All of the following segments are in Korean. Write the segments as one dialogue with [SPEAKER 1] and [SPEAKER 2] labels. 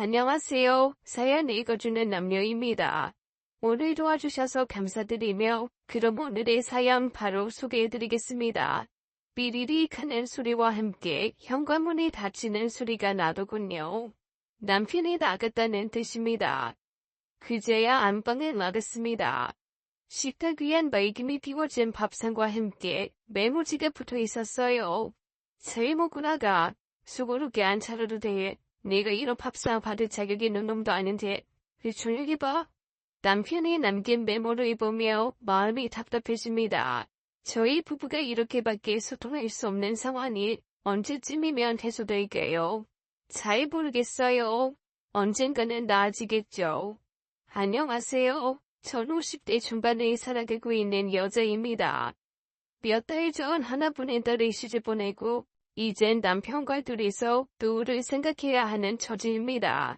[SPEAKER 1] 안녕하세요. 사연 읽어주는 남녀입니다. 오늘 도와주셔서 감사드리며 그럼 오늘의 사연 바로 소개해드리겠습니다. 삐리릭 하는 소리와 함께 현관문이 닫히는 소리가 나더군요. 남편이 나갔다는 뜻입니다. 그제야 안방을 나갔습니다. 식탁 위엔 말끔히 비워진 밥상과 함께 메모지가 붙어 있었어요. 새 먹으라가 속으로 안 차려도 돼. 내가 이런 밥상 받을 자격이 있는 놈도 아닌데 왜 저녁에 봐? 남편이 남긴 메모를 보며 마음이 답답해집니다. 저희 부부가 이렇게밖에 소통할 수 없는 상황이 언제쯤이면 해소될까요? 잘 모르겠어요. 언젠가는 나아지겠죠. 안녕하세요. 전 50대 중반에 살아가고 있는 여자입니다. 몇 달 전 하나뿐인 딸을 시집 보내고 이젠 남편과 둘이서 노후를 생각해야 하는 처지입니다.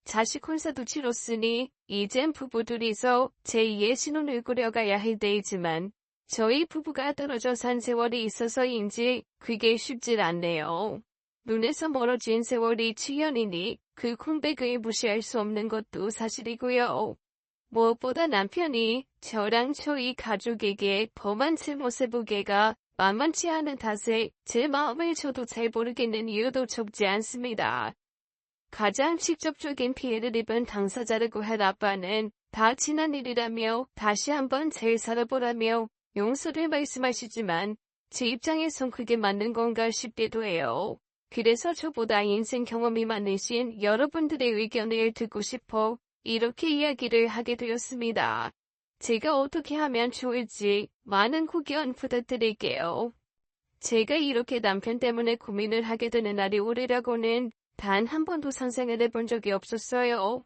[SPEAKER 1] 자식 혼사도 치렀으니 이젠 부부 둘이서 제2의 신혼을 꾸려가야 할 때이지만 저희 부부가 떨어져 산 세월이 있어서인지 그게 쉽질 않네요. 눈에서 멀어진 세월이 7년이니 그空백을 무시할 수 없는 것도 사실이고요. 무엇보다 남편이 저랑 저희 가족에게 범한 제 모습 보기가 만만치 않은 탓에 제 마음을 저도 잘 모르겠는 이유도 적지 않습니다. 가장 직접적인 피해를 입은 당사자라고 할 아빠는 다 지난 일이라며 다시 한번 잘 살아보라며 용서를 말씀하시지만 제 입장에선 그게 맞는 건가 싶기도 해요. 그래서 저보다 인생 경험이 많으신 여러분들의 의견을 듣고 싶어 이렇게 이야기를 하게 되었습니다. 제가 어떻게 하면 좋을지 많은 고견 부탁드릴게요. 제가 이렇게 남편 때문에 고민을 하게 되는 날이 오리라고는 단 한 번도 상상을 해본 적이 없었어요.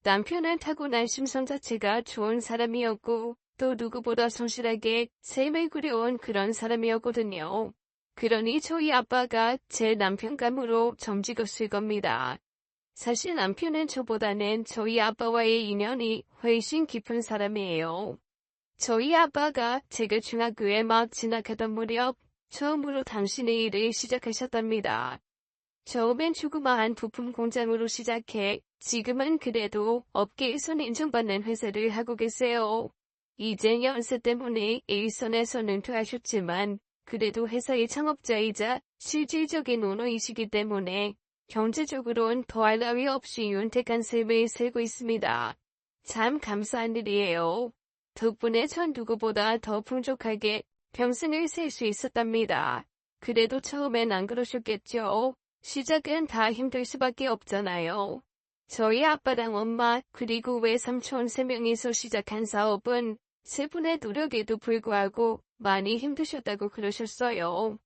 [SPEAKER 1] 남편은 타고난 심성 자체가 좋은 사람이었고 또 누구보다 성실하게 삶을 꾸려온 그런 사람이었거든요. 그러니 저희 아빠가 제 남편감으로 점찍었을 겁니다. 사실 남편은 저보다는 저희 아빠와의 인연이 훨씬 깊은 사람이에요. 저희 아빠가 제가 중학교에 막 진학하던 무렵 처음으로 당신의 일을 시작하셨답니다. 처음엔 조그마한 부품 공장으로 시작해 지금은 그래도 업계에선 인정받는 회사를 하고 계세요. 이젠 연세 때문에 일선에서 은퇴하셨지만 그래도 회사의 창업자이자 실질적인 오너이시기 때문에 경제적으로는 더할 나위 없이 윤택한 삶을 살고 있습니다. 참 감사한 일이에요. 덕분에 전 누구보다 더 풍족하게 평생을 살 수 있었답니다. 그래도 처음엔 안 그러셨겠죠? 시작은 다 힘들 수밖에 없잖아요. 저희 아빠랑 엄마 그리고 외삼촌 3명이서 시작한 사업은 세 분의 노력에도 불구하고 많이 힘드셨다고 그러셨어요.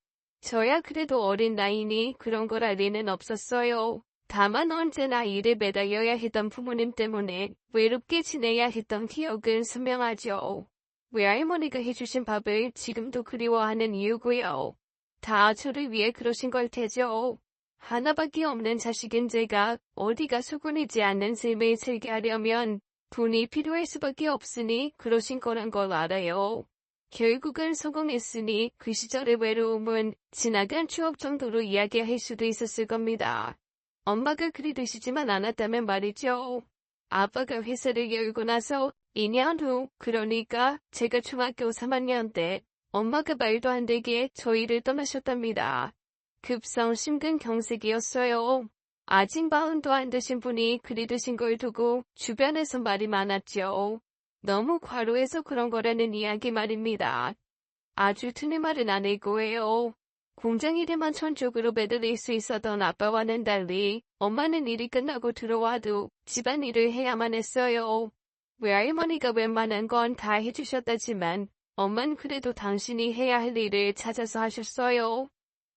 [SPEAKER 1] 저야 그래도 어린 나이니 그런 걸 알 리는 없었어요. 다만 언제나 일에 매달려야 했던 부모님 때문에 외롭게 지내야 했던 기억은 선명하죠. 외할머니가 해주신 밥을 지금도 그리워하는 이유고요. 다 저를 위해 그러신 걸 테죠. 하나밖에 없는 자식인 제가 어디가 소곤이지 않는 삶을 살게 하려면 돈이 필요할 수밖에 없으니 그러신 거란 걸 알아요. 결국은 성공했으니 그 시절의 외로움은 지나간 추억 정도로 이야기할 수도 있었을 겁니다. 엄마가 그리 드시지만 않았다면 말이죠. 아빠가 회사를 열고 나서 2년 후, 그러니까 제가 중학교 3학년 때 엄마가 말도 안 되게 저희를 떠나셨답니다. 급성 심근경색이었어요. 아직 40도 안 되신 분이 그리 드신 걸 두고 주변에서 말이 많았죠. 너무 과로해서 그런 거라는 이야기 말입니다. 아주 트는 말은 아닐 거예요. 공장 일에만 전적으로 매달릴 수 있었던 아빠와는 달리 엄마는 일이 끝나고 들어와도 집안일을 해야만 했어요. 외할머니가 웬만한 건 다 해주셨다지만 엄만 그래도 당신이 해야 할 일을 찾아서 하셨어요.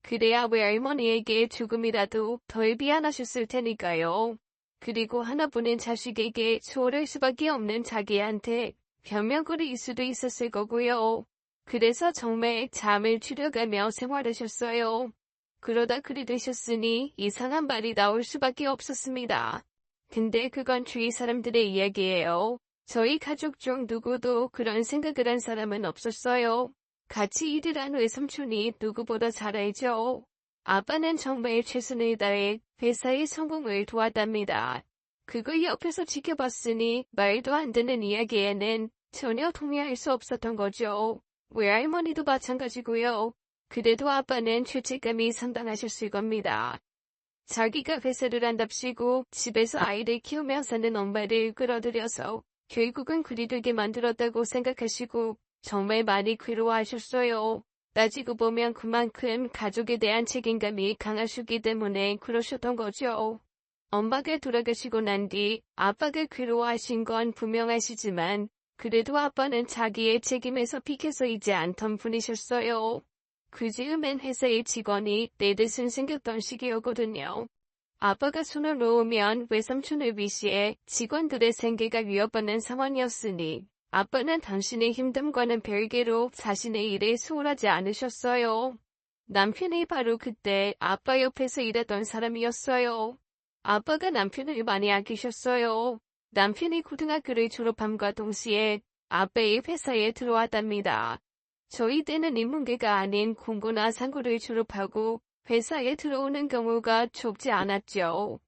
[SPEAKER 1] 그래야 외할머니에게 조금이라도 덜 미안하셨을 테니까요. 그리고 하나뿐인 자식에게 소홀할 수밖에 없는 자기한테 변명거리일 수도 있었을 거고요. 그래서 정말 잠을 줄여가며 생활하셨어요. 그러다 그리 되셨으니 이상한 말이 나올 수밖에 없었습니다. 근데 그건 주위 사람들의 이야기예요. 저희 가족 중 누구도 그런 생각을 한 사람은 없었어요. 같이 일을 한 외삼촌이 누구보다 잘 알죠. 아빠는 정말 최선을 다해 회사의 성공을 도왔답니다. 그걸 옆에서 지켜봤으니 말도 안 되는 이야기에는 전혀 동의할 수 없었던 거죠. 외할머니도 마찬가지고요. 그래도 아빠는 죄책감이 상당하셨을 겁니다. 자기가 회사를 한답시고 집에서 아이를 키우며 사는 엄마를 끌어들여서 결국은 그리 되게 만들었다고 생각하시고 정말 많이 괴로워하셨어요. 따지고 보면 그만큼 가족에 대한 책임감이 강하시기 때문에 그러셨던 거죠. 엄마가 돌아가시고 난 뒤 아빠가 괴로워하신 건 분명하시지만 그래도 아빠는 자기의 책임에서 비켜서이지 않던 분이셨어요. 그 즈음엔 회사의 직원이 떼듯은 생겼던 시기였거든요. 아빠가 손을 놓으면 외삼촌을 위시해 직원들의 생계가 위협받는 상황이었으니 아빠는 당신의 힘듦과는 별개로 자신의 일에 소홀하지 않으셨어요. 남편이 바로 그때 아빠 옆에서 일했던 사람이었어요. 아빠가 남편을 많이 아끼셨어요. 남편이 고등학교를 졸업함과 동시에 아빠의 회사에 들어왔답니다. 저희 때는 인문계가 아닌 공고나 상고를 졸업하고 회사에 들어오는 경우가 좁지 않았죠.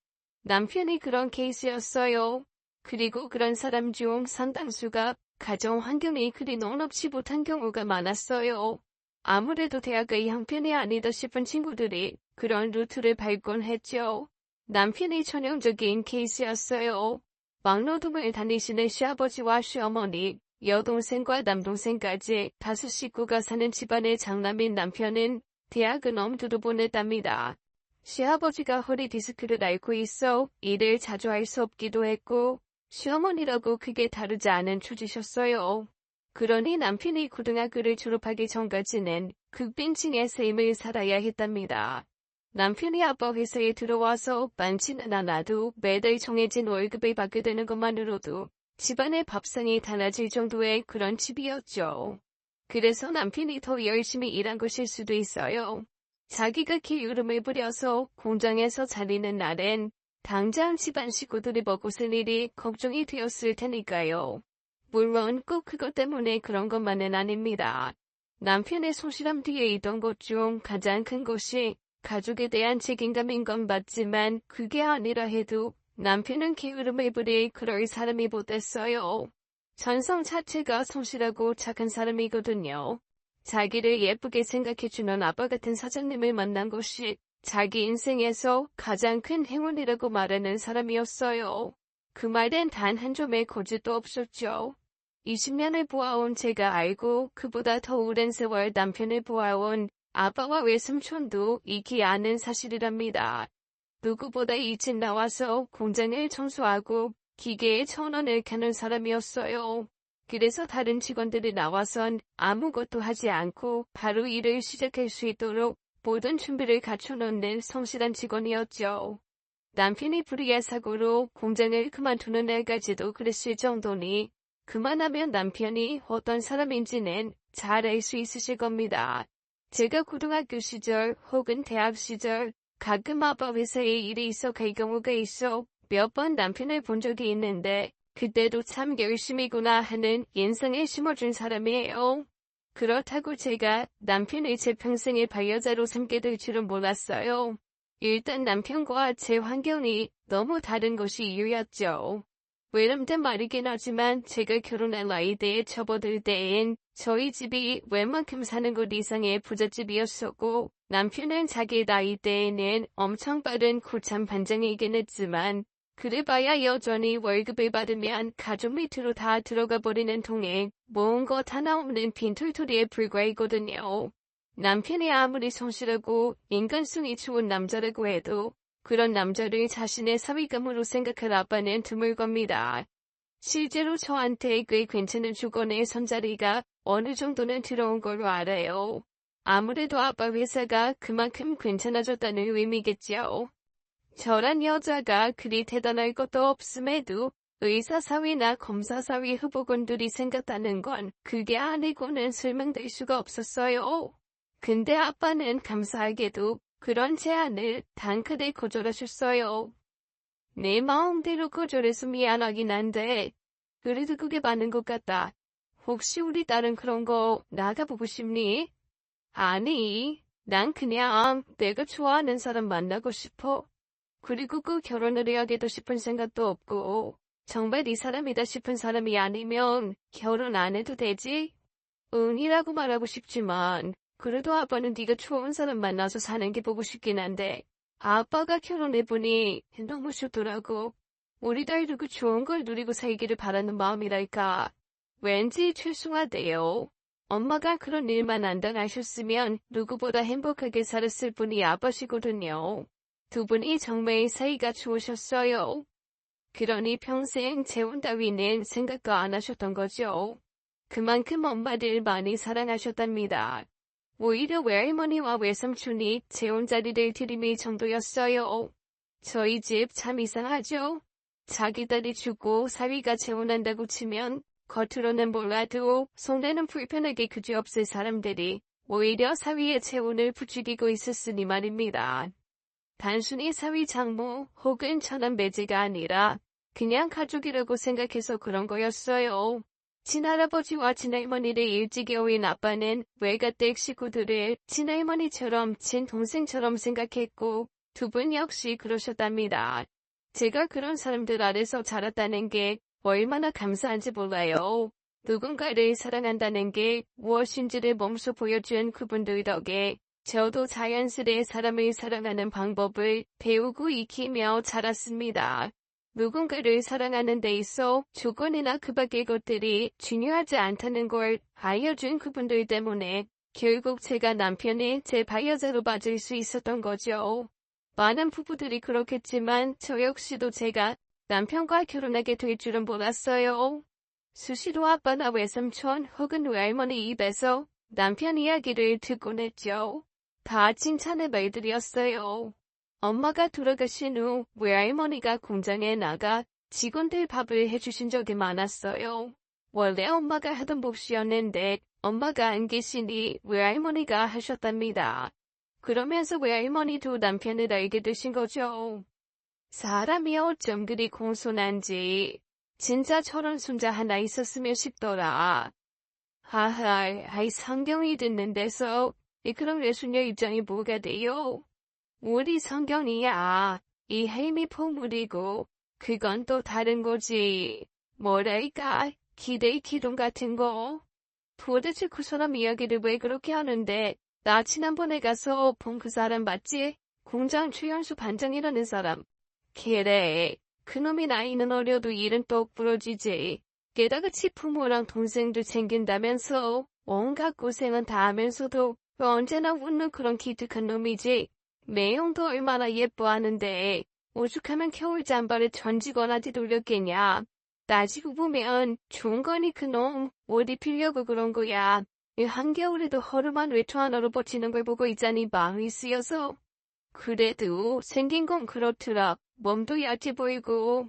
[SPEAKER 1] 남편이 그런 케이스였어요. 그리고 그런 사람 중 상당수가 가정 환경이 그리 녹록지 못한 경우가 많았어요. 아무래도 대학의 형편이 아니다 싶은 친구들이 그런 루트를 밟곤 했죠. 남편이 전형적인 케이스였어요. 막노동을 다니시는 시아버지와 시어머니, 여동생과 남동생까지 5식구가 사는 집안의 장남인 남편은 대학은 엄두도 보냈답니다. 시아버지가 허리 디스크를 앓고 있어 일을 자주 할 수 없기도 했고 시어머니라고 크게 다르지 않은 처지셨어요. 그러니 남편이 고등학교를 졸업하기 전까지는 극빈층의 삶을 살아야 했답니다. 남편이 아빠 회사에 들어와서 많지는 않아도 매달 정해진 월급을 받게 되는 것만으로도 집안의 밥상이 달라질 정도의 그런 집이었죠. 그래서 남편이 더 열심히 일한 것일 수도 있어요. 자기가 게으름을 부려서 공장에서 잘리는 날엔 당장 집안 식구들이 먹고 쓸 일이 걱정이 되었을 테니까요. 물론 꼭 그것 때문에 그런 것만은 아닙니다. 남편의 소실함 뒤에 있던 것 중 가장 큰 것이 가족에 대한 책임감인 건 맞지만 그게 아니라 해도 남편은 게으름을 부릴 그럴 사람이 못됐어요. 전성 자체가 성실하고 착한 사람이거든요. 자기를 예쁘게 생각해주는 아빠 같은 사장님을 만난 것이 자기 인생에서 가장 큰 행운이라고 말하는 사람이었어요. 그 말엔 단 한 점의 거짓도 없었죠. 20년을 보아온 제가 알고 그보다 더 오랜 세월 남편을 보아온 아빠와 외삼촌도 익히 아는 사실이랍니다. 누구보다 일찍 나와서 공장을 청소하고 기계에 천원을 켜는 사람이었어요. 그래서 다른 직원들이 나와선 아무것도 하지 않고 바로 일을 시작할 수 있도록 모든 준비를 갖춰놓는 성실한 직원이었죠. 남편이 불의의 사고로 공장을 그만두는 날까지도 그랬을 정도니 그만하면 남편이 어떤 사람인지는 잘 알 수 있으실 겁니다. 제가 고등학교 시절 혹은 대학 시절 가끔 아빠 회사에 일이 있어 갈 경우가 있어 몇 번 남편을 본 적이 있는데 그때도 참 열심이구나 하는 인상을 심어준 사람이에요. 그렇다고 제가 남편을 제 평생의 반려자로 삼게 될 줄은 몰랐어요. 일단 남편과 제 환경이 너무 다른 것이 이유였죠. 외람된 말이긴 하지만 제가 결혼한 나이대에 접어들 때엔 저희 집이 웬만큼 사는 곳 이상의 부잣집이었었고 남편은 자기 나이대에는 엄청 빠른 고참 반장이긴 했지만 그래봐야 여전히 월급을 받으면 가족 밑으로 다 들어가 버리는 통에 모은 것 하나 없는 빈털터리에 불과했거든요. 남편이 아무리 성실하고 인간성이 좋은 남자라고 해도 그런 남자를 자신의 사위감으로 생각할 아빠는 드물 겁니다. 실제로 저한테 꽤 괜찮은 조건의 손자리가 어느 정도는 들어온 걸로 알아요. 아무래도 아빠 회사가 그만큼 괜찮아졌다는 의미겠죠. 저란 여자가 그리 대단할 것도 없음에도 의사사위나 검사사위 후보군들이 생겼다는 건 그게 아니고는 설명될 수가 없었어요. 근데 아빠는 감사하게도 그런 제안을 단칼에 거절하셨어요. 내 마음대로 거절해서 미안하긴 한데 그래도 그게 맞는 것 같다. 혹시 우리 딸은 그런 거 나가보고 싶니? 아니, 난 그냥 내가 좋아하는 사람 만나고 싶어. 그리고 꼭 결혼을 해야겠다 싶은 생각도 없고, 정말 이 사람이다 싶은 사람이 아니면 결혼 안 해도 되지? 응이라고 말하고 싶지만, 그래도 아빠는 네가 좋은 사람 만나서 사는 게 보고 싶긴 한데, 아빠가 결혼해보니 너무 좋더라고. 우리 딸도 좋은 걸 누리고 살기를 바라는 마음이랄까. 왠지 죄송하대요. 엄마가 그런 일만 안 당하셨으면 누구보다 행복하게 살았을 분이 아빠시거든요. 두 분이 정말 사이가 좋으셨어요. 그러니 평생 재혼 따위는 생각도 안 하셨던 거죠. 그만큼 엄마를 많이 사랑하셨답니다. 오히려 외할머니와 외삼촌이 재혼 자리를 들이밀 정도였어요. 저희 집 참 이상하죠? 자기 딸이 죽고 사위가 재혼한다고 치면 겉으로는 몰라도 속내는 불편하게 그지없을 사람들이 오히려 사위의 재혼을 부추기고 있었으니 말입니다. 단순히 사위 장모 혹은 천한 매제가 아니라 그냥 가족이라고 생각해서 그런 거였어요. 친할아버지와 친할머니를 일찍 여윈 아빠는 외가댁 식구들을 친할머니처럼 친동생처럼 생각했고 두 분 역시 그러셨답니다. 제가 그런 사람들 아래서 자랐다는 게 얼마나 감사한지 몰라요. 누군가를 사랑한다는 게 무엇인지를 몸소 보여준 그분들 덕에 저도 자연스레 사람을 사랑하는 방법을 배우고 익히며 자랐습니다. 누군가를 사랑하는 데 있어 조건이나 그 밖의 것들이 중요하지 않다는 걸 알려준 그분들 때문에 결국 제가 남편이 제 반여자로 맞을 수 있었던 거죠. 많은 부부들이 그렇겠지만 저 역시도 제가 남편과 결혼하게 될 줄은 몰랐어요. 수시로 아빠나 외삼촌 혹은 외할머니 입에서 남편 이야기를 듣곤 했죠. 다 칭찬의 말들이었어요. 엄마가 돌아가신 후 외할머니가 공장에 나가 직원들 밥을 해주신 적이 많았어요. 원래 엄마가 하던 몫이었는데 엄마가 안 계시니 외할머니가 하셨답니다. 그러면서 외할머니도 남편을 알게 되신 거죠. 사람이 어쩜 그리 공손한지 진짜 저런 손자 하나 있었으면 싶더라. 하하, 아이 성경이 듣는 데서 그런 외숙녀 입장이 뭐가 돼요? 우리 성경이야. 이 햄이 포물이고 그건 또 다른 거지. 뭐랄까 기대의 기둥 같은 거. 도대체 그 사람 이야기를 왜 그렇게 하는데 나 지난번에 가서 본 그 사람 맞지? 공장 최연수 반장이라는 사람. 그래. 그놈이 나이는 어려도 일은 똑 부러지지. 게다가 치부모랑 동생도 챙긴다면서 온갖 고생은 다 하면서도 언제나 웃는 그런 기특한 놈이지. 매형도 얼마나 예뻐하는데 오죽하면 겨울 잠바를 전지거나 뒤돌렸겠냐. 따지고 보면 좋은 거니 그놈 옷 입히려고 그런 거야. 이 한겨울에도 허름한 외투 하나로 버티는 걸 보고 있자니 마음이 쓰여서. 그래도 생긴 건 그렇더라. 몸도 얕아 보이고.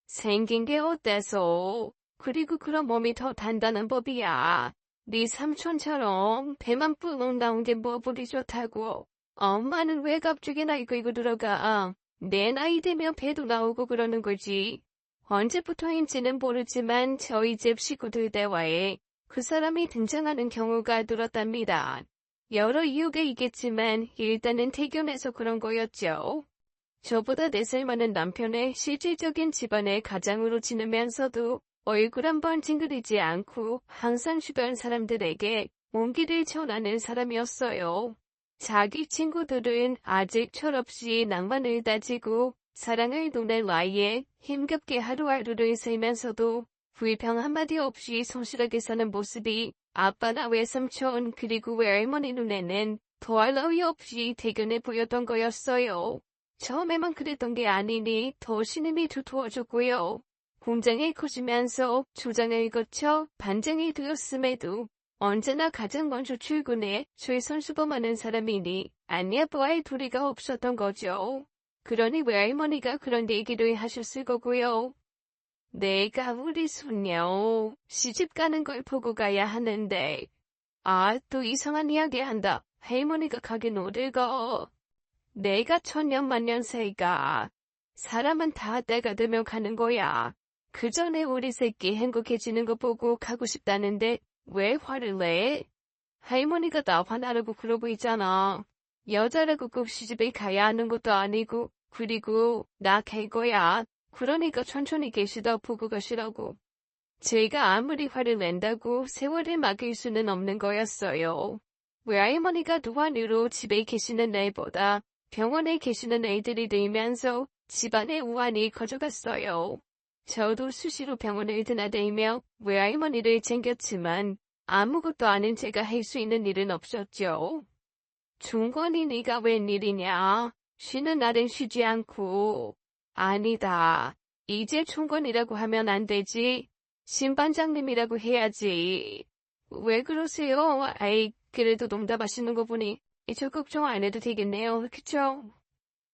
[SPEAKER 1] 생긴 게 어때서? 그리고 그런 몸이 더 단단한 법이야. 네 삼촌처럼 배만 뿔렁 나온 게 뭐 보리 좋다고. 엄마는 왜 갑자기 나이고 이거 들어가? 내 나이 되면 배도 나오고 그러는 거지. 언제부터인지는 모르지만 저희 집 식구들 대화에 그 사람이 등장하는 경우가 늘었답니다. 여러 이유가 있겠지만 일단은 태교해서 그런 거였죠. 저보다 4살 많은 남편의 실질적인 집안의 가장으로 지내면서도 얼굴 한 번 찡그리지 않고 항상 주변 사람들에게 온기를 전하는 사람이었어요. 자기 친구들은 아직 철없이 낭만을 다지고 사랑을 논할 나이에 힘겹게 하루하루를 살면서도 불평 한마디 없이 성실하게 사는 모습이 아빠나 외삼촌 그리고 외할머니 눈에는 더할 나위 없이 대견해 보였던 거였어요. 처음에만 그랬던 게 아니니 더 신임이 두터워졌고요. 공장에 커지면서 조장을 거쳐 반장이 되었음에도 언제나 가장 먼저 출근해 최선수범하는 사람이니 안 예뻐할 도리가 없었던 거죠. 그러니 외할머니가 그런 얘기를 하셨을 거고요. 내가 우리 손녀 시집 가는 걸 보고 가야 하는데 아, 또 이상한 이야기 한다. 할머니가 가긴 어딜가. 내가 천년만년새가 사람은 다 때가 되면 가는 거야. 그 전에 우리 새끼 행복해지는 거 보고 가고 싶다는데 왜 화를 내? 할머니가 나 화나라고 그러고 있잖아. 여자라고 꼭 시집에 가야 하는 것도 아니고 그리고 나 갈 거야. 그러니까 천천히 계시다 보고 가시라고. 제가 아무리 화를 낸다고 세월을 막을 수는 없는 거였어요. 외할머니가 노안으로 집에 계시는 날보다 병원에 계시는 날들이 늘면서 집안의 우환이 커져갔어요. 저도 수시로 병원을 드나들며 외할머니를 챙겼지만 아무것도 아닌 제가 할 수 있는 일은 없었죠. 중건이 네가 웬일이냐? 쉬는 날은 쉬지 않고. 아니다. 이제 총건이라고 하면 안 되지. 신반장님이라고 해야지. 왜 그러세요? 아이, 그래도 농담하시는 거 보니 저 걱정 안 해도 되겠네요. 그쵸?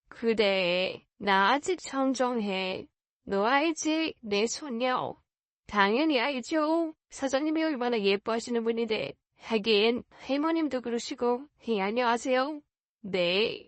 [SPEAKER 1] 그래, 나 아직 청정해. 너 알지? 내 손녀. 당연히 알죠. 사장님이 얼마나 예뻐하시는 분인데. 하긴 할머님도 그러시고. 안녕하세요. 네.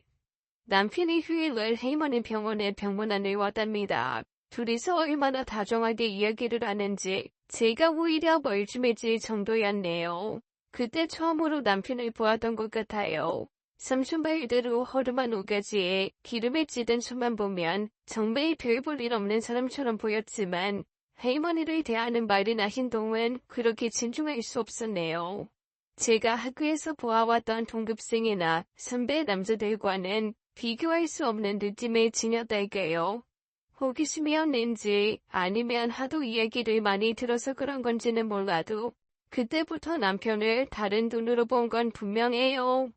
[SPEAKER 1] 남편이 휴일날 할머니 병원에 병문안을 왔답니다. 둘이서 얼마나 다정하게 이야기를 하는지 제가 오히려 멀끔해질 정도였네요. 그때 처음으로 남편을 보았던 것 같아요. 삼촌발대로 허름한 우가지에 기름에 찌든 손만 보면 정말 별 볼 일 없는 사람처럼 보였지만 할머니를 대하는 말이나 행동은 그렇게 진중할 수 없었네요. 제가 학교에서 보아왔던 동급생이나 선배 남자들과는 비교할 수 없는 느낌의 지녔달까요. 호기심이었는지 아니면 하도 이야기를 많이 들어서 그런 건지는 몰라도 그때부터 남편을 다른 눈으로 본 건 분명해요.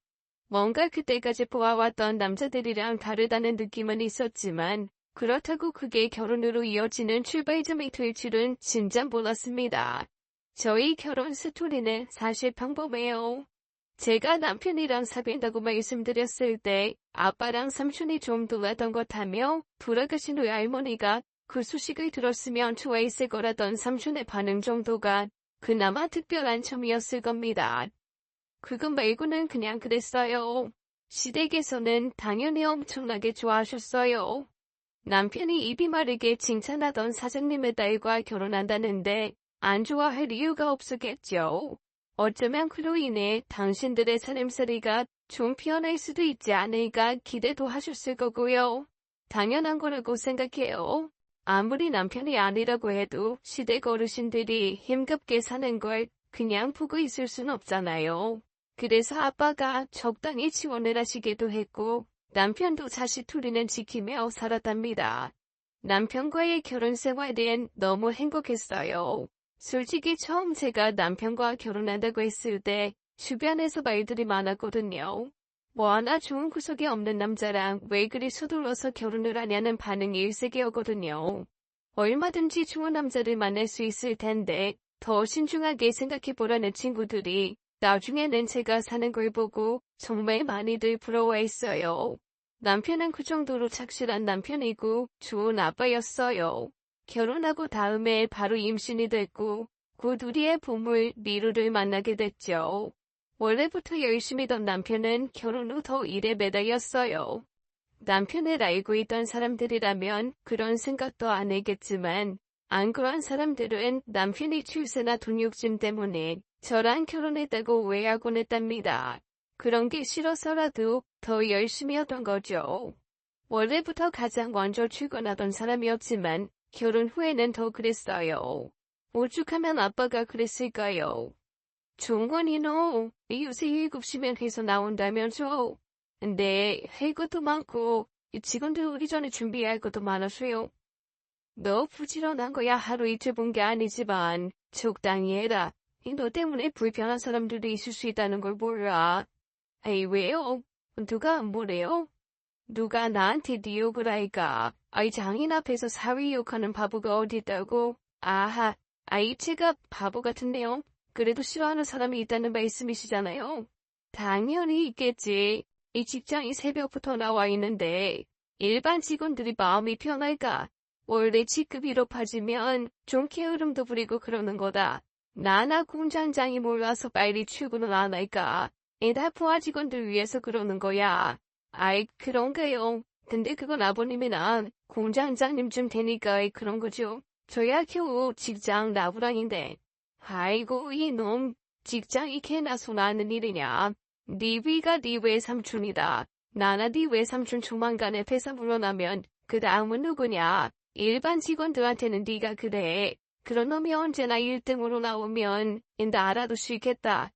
[SPEAKER 1] 뭔가 그때까지 보아왔던 남자들이랑 다르다는 느낌은 있었지만 그렇다고 그게 결혼으로 이어지는 출발점이 될 줄은 진짜 몰랐습니다. 저희 결혼 스토리는 사실 평범해요. 제가 남편이랑 사귄다고 말씀드렸을 때 아빠랑 삼촌이 좀 놀랐던 것 하며 돌아가신 외할머니가 그 소식을 들었으면 좋아했을 거라던 삼촌의 반응 정도가 그나마 특별한 점이었을 겁니다. 그것 말고는 그냥 그랬어요. 시댁에서는 당연히 엄청나게 좋아하셨어요. 남편이 입이 마르게 칭찬하던 사장님의 딸과 결혼한다는데 안 좋아할 이유가 없었겠죠. 어쩌면 그로 인해 당신들의 살림살이가 좀 피어날 수도 있지 않을까 기대도 하셨을 거고요. 당연한 거라고 생각해요. 아무리 남편이 아니라고 해도 시댁 어르신들이 힘겹게 사는 걸 그냥 보고 있을 순 없잖아요. 그래서 아빠가 적당히 지원을 하시기도 했고 남편도 자식둘이는 지키며 살았답니다. 남편과의 결혼 생활은 너무 행복했어요. 솔직히 처음 제가 남편과 결혼한다고 했을 때 주변에서 말들이 많았거든요. 뭐 하나 좋은 구석이 없는 남자랑 왜 그리 서둘러서 결혼을 하냐는 반응이 일색이었거든요. 얼마든지 좋은 남자를 만날 수 있을 텐데 더 신중하게 생각해보라는 친구들이 나중에는 제가 사는 걸 보고 정말 많이들 부러워했어요. 남편은 그 정도로 착실한 남편이고 좋은 아빠였어요. 결혼하고 다음에 바로 임신이 됐고 곧 우리의 보물 미루를 만나게 됐죠. 원래부터 열심히던 남편은 결혼 후 더 일에 매달렸어요. 남편을 알고 있던 사람들이라면 그런 생각도 안 하겠지만 안 그런 사람들은 남편이 출세나 돈 욕심 때문에 저랑 결혼했다고 오해하곤 했답니다. 그런 게 싫어서라도 더 열심히 했던 거죠. 원래부터 가장 먼저 출근하던 사람이었지만 결혼 후에는 더 그랬어요. 오죽하면 아빠가 그랬을까요? 종건이 너 요새 7시면 회사 나온다면서? 네, 할 것도 많고 직원들 오기 전에 준비할 것도 많았어요. 너 부지런한 거야 하루 이틀 본 게 아니지만 적당히 해라. 너 때문에 불편한 사람들도 있을 수 있다는 걸 몰라. 에이 왜요? 누가 뭐래요? 누가 나한테 네 욕을 할까? 아이 장인 앞에서 사위 욕하는 바보가 어디 있다고? 아하, 아이 제가 바보 같은데요. 그래도 싫어하는 사람이 있다는 말씀이시잖아요. 당연히 있겠지. 이 직장이 새벽부터 나와 있는데 일반 직원들이 마음이 편할까? 원래 직급 1업 빠지면 좀 게으름도 부리고 그러는 거다. 나나 공장장이 몰라서 빨리 출근을 안 할까? 다 부하 직원들 위해서 그러는 거야. 아이 그런가요? 근데 그건 아버님이나 공장장님쯤 되니까 그런 거죠. 저야 겨우 직장 나부랑인데. 아이고 이놈 직장이 개나 소나는 일이냐. 네 위가 네 외삼촌이다. 나나디 외삼촌 조만간에 회사 물러나면 그 다음은 누구냐? 일반 직원들한테는 네가 그래. 그런 놈이 언제나 1등으로 나오면 인다 알아두시겠다.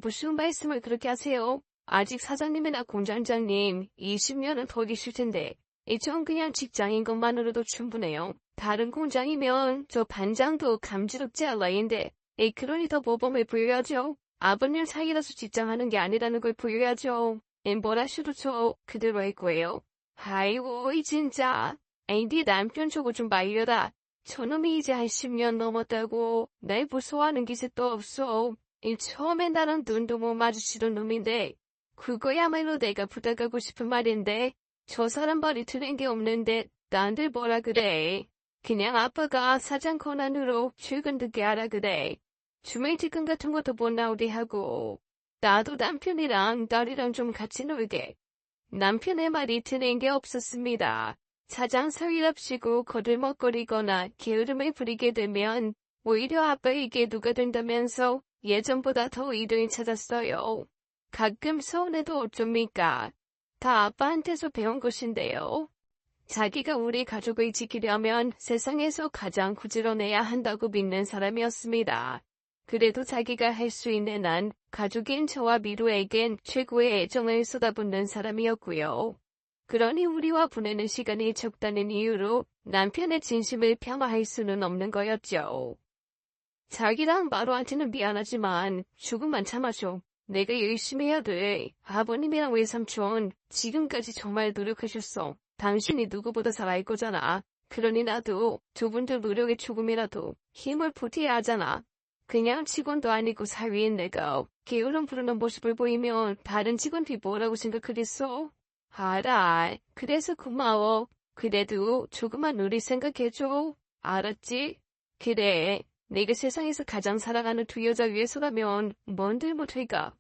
[SPEAKER 1] 무슨 말씀을 그렇게 하세요? 아직 사장님이나 공장장님 20년은 더 계실 텐데. 전 그냥 직장인 것만으로도 충분해요. 다른 공장이면 저 반장도 감지덕지 알라인데. 그러니 더 모범을 보여야죠. 아버님 사이라서 직장하는 게 아니라는 걸 보여야죠. 뭐라셔도 저 그대로 할 거예요. 아이고 진짜. 네 남편 저거 좀 말려라. 저놈이 이제 한 10년 넘었다고 날 무서워하는 기색도 없어. 처음엔 나랑 눈도 못 마주치던 놈인데 그거야말로 내가 부탁하고 싶은 말인데 저 사람 말이 들은 게 없는데 난들 뭐라 그래. 그냥 아빠가 사장 권한으로 출근 듣게 하라 그래. 주말 퇴근 같은 것도 못 나오게 하고 나도 남편이랑 딸이랑 좀 같이 놀게. 남편의 말이 들은 게 없었습니다. 사장 서일합시고 거들먹거리거나 게으름을 부리게 되면 오히려 아빠에게 누가 된다면서 예전보다 더 일을 찾았어요. 가끔 서운해도 어쩝니까? 다 아빠한테서 배운 것인데요. 자기가 우리 가족을 지키려면 세상에서 가장 부지런해야 한다고 믿는 사람이었습니다. 그래도 자기가 할 수 있는 한 가족인 저와 미루에겐 최고의 애정을 쏟아붓는 사람이었고요. 그러니 우리와 보내는 시간이 적다는 이유로 남편의 진심을 폄하할 수는 없는 거였죠. 자기랑 마루한테는 미안하지만 조금만 참아줘. 내가 열심히 해야 돼. 아버님이랑 외삼촌 지금까지 정말 노력하셨어. 당신이 누구보다 잘 알 거잖아. 그러니 나도 두 분들 노력에 조금이라도 힘을 보태야 하잖아. 그냥 직원도 아니고 사위인 내가 게으름 부르는 모습을 보이면 다른 직원들이 뭐라고 생각하겠어? 알아. 그래서 고마워. 그래도 조금만 우리 생각해줘. 알았지? 그래. 내가 세상에서 가장 사랑하는 두 여자 위해서라면 뭔들 못할까?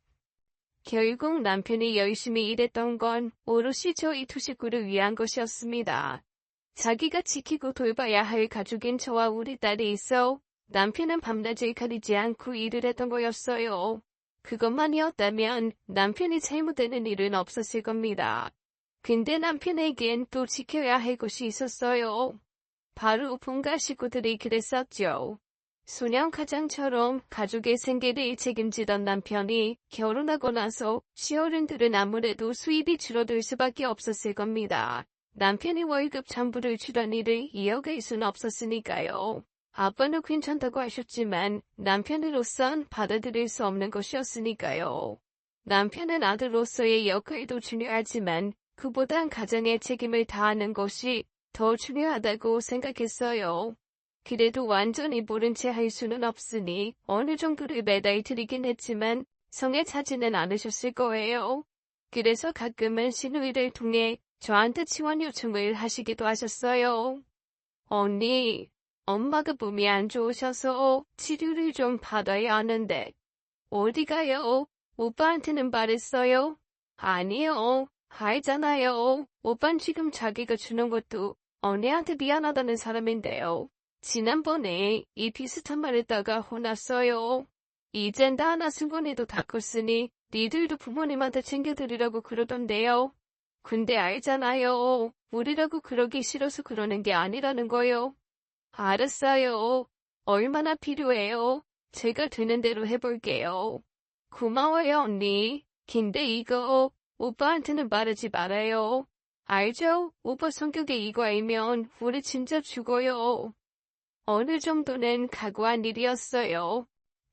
[SPEAKER 1] 결국 남편이 열심히 일했던 건 오롯이 저희 두 식구를 위한 것이었습니다. 자기가 지키고 돌봐야 할 가족인 저와 우리 딸이 있어 남편은 밤낮을 가리지 않고 일을 했던 거였어요. 그것만이었다면 남편이 잘못되는 일은 없었을 겁니다. 근데 남편에겐 또 지켜야 할 것이 있었어요. 바로 본가 식구들이 그랬었죠. 소년가장처럼 가족의 생계를 책임지던 남편이 결혼하고 나서 시어른들은 아무래도 수입이 줄어들 수밖에 없었을 겁니다. 남편이 월급 전부를 주던 일을 이어갈 수는 없었으니까요. 아빠는 괜찮다고 하셨지만 남편으로선 받아들일 수 없는 것이었으니까요. 남편은 아들로서의 역할도 중요하지만 그보단 가정의 책임을 다하는 것이 더 중요하다고 생각했어요. 그래도 완전히 모른 채 할 수는 없으니 어느 정도를 매달 드리긴 했지만 성에 차지는 않으셨을 거예요. 그래서 가끔은 시누이를 통해 저한테 지원 요청을 하시기도 하셨어요. 언니, 엄마가 몸이 안 좋으셔서 치료를 좀 받아야 하는데 어디 가요? 오빠한테는 말했어요? 아니요. 알잖아요. 오빤 지금 자기가 주는 것도 언니한테 미안하다는 사람인데요. 지난번에 이 비슷한 말 했다가 혼났어요. 이젠 다 하나 승권에도 다 컸으니 니들도 부모님한테 챙겨드리라고 그러던데요. 근데 알잖아요. 우리라고 그러기 싫어서 그러는 게 아니라는 거요. 알았어요. 얼마나 필요해요? 제가 되는 대로 해볼게요. 고마워요, 언니. 근데 이거 오빠한테는 말하지 말아요. 알죠? 오빠 성격에 이거 알면 우리 진짜 죽어요. 어느 정도는 각오한 일이었어요.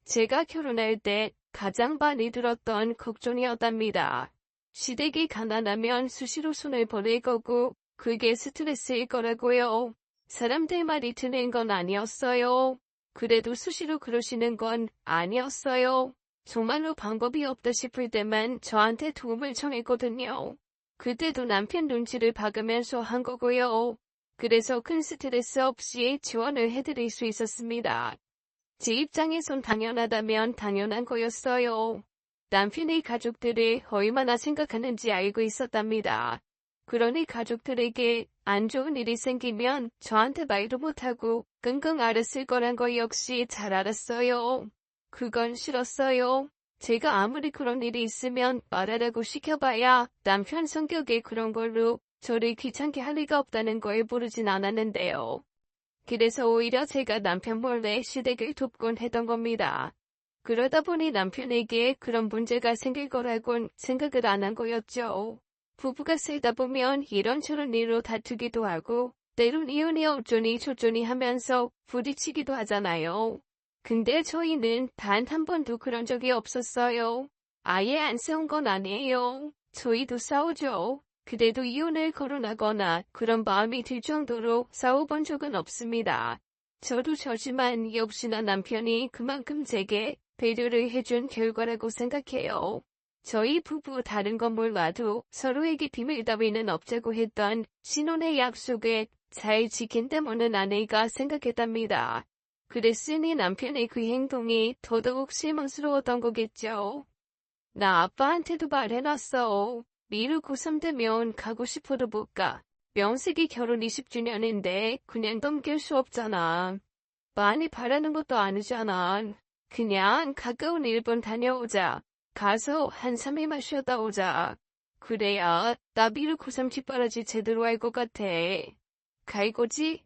[SPEAKER 1] 제가 결혼할 때 가장 많이 들었던 걱정이었답니다. 시댁이 가난하면 수시로 손을 버릴 거고 그게 스트레스일 거라고요. 사람들 말이 드는 건 아니었어요. 그래도 수시로 그러시는 건 아니었어요. 정말로 방법이 없다 싶을 때만 저한테 도움을 청했거든요. 그때도 남편 눈치를 박으면서 한 거고요. 그래서 큰 스트레스 없이 지원을 해드릴 수 있었습니다. 제 입장에선 당연하다면 당연한 거였어요. 남편의 가족들을 얼마나 생각하는지 알고 있었답니다. 그러니 가족들에게 안 좋은 일이 생기면 저한테 말도 못하고 끙끙 앓았을 거란 거 역시 잘 알았어요. 그건 싫었어요. 제가 아무리 그런 일이 있으면 말하라고 시켜봐야 남편 성격에 그런 걸로 저를 귀찮게 할 리가 없다는 거에 모르진 않았는데요. 그래서 오히려 제가 남편 몰래 시댁을 돕곤 했던 겁니다. 그러다 보니 남편에게 그런 문제가 생길 거라곤 생각을 안 한 거였죠. 부부가 살다 보면 이런저런 일로 다투기도 하고 때론 이혼이 어쩌니 저쩌니 하면서 부딪히기도 하잖아요. 근데 저희는 단 한 번도 그런 적이 없었어요. 아예 안 싸운 건 아니에요. 저희도 싸우죠. 그래도 이혼을 거론하거나 그런 마음이 들 정도로 싸워본 적은 없습니다. 저도 저지만 역시나 남편이 그만큼 제게 배려를 해준 결과라고 생각해요. 저희 부부 다른 건 몰라도 서로에게 비밀 따위는 없자고 했던 신혼의 약속을 잘 지킨다모는 아내가 생각했답니다. 그랬으니 남편의 그 행동이 더더욱 실망스러웠던 거겠죠. 나 아빠한테도 말해놨어. 미루 고3 되면 가고 싶어도 못 가. 명색이 결혼 20주년인데 그냥 넘길 수 없잖아. 많이 바라는 것도 아니잖아. 그냥 가까운 일본 다녀오자. 가서 한 3일만 쉬었다 오자. 그래야 나 미루 고3 뒷바라지 제대로 할 것 같아. 갈 거지?